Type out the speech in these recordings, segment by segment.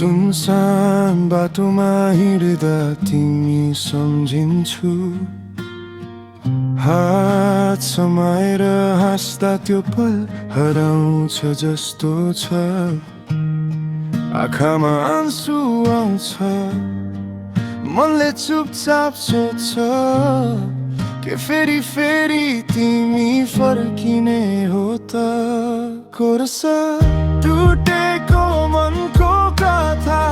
सुनसान बाटोमा हिँड्दा तिमी सम्झिन्छु, हात समाएर हाँस्दा त्यो पल हराउँछ जस्तो छ। आँखामा आँसु आउँछ, मनले चुपचाप सोध्छ, के फेरि फेरि तिमी फर्किने हो त? कोरस टुटेको मनको कथा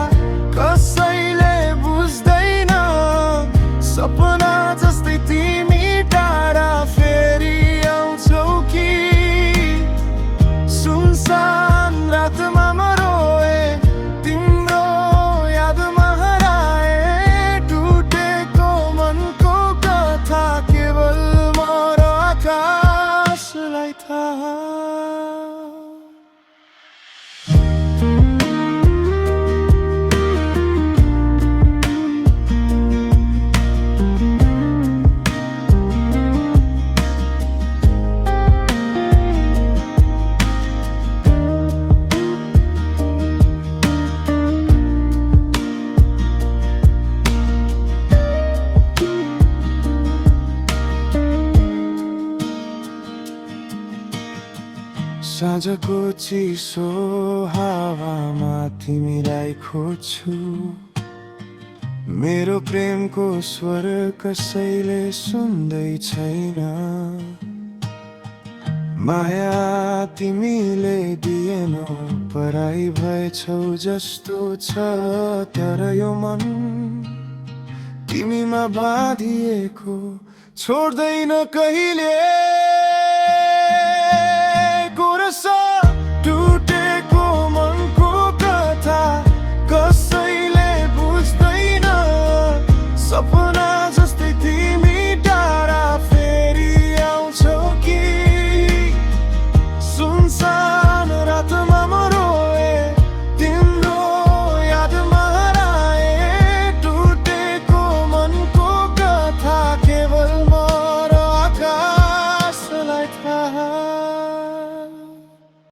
कसैले बुझ्दैन, सपना जस्तै तिमी टाढा फेरि आउँछौ कि? सुनसान रातमा म रोए, तिम्रो यादमा हराए, टुटेको मनको कथा केवल म र आकाशलाई थाहा। साँझको चिसो हावामा तिमीलाई खोज्छु, मेरो प्रेमको स्वर कसैले सुन्दै छैन। माया तिमीले दिएनौ, पराई भएछौ जस्तो छ, तर यो मन तिमीमा बाँधिएको छोड्दैन कहिले।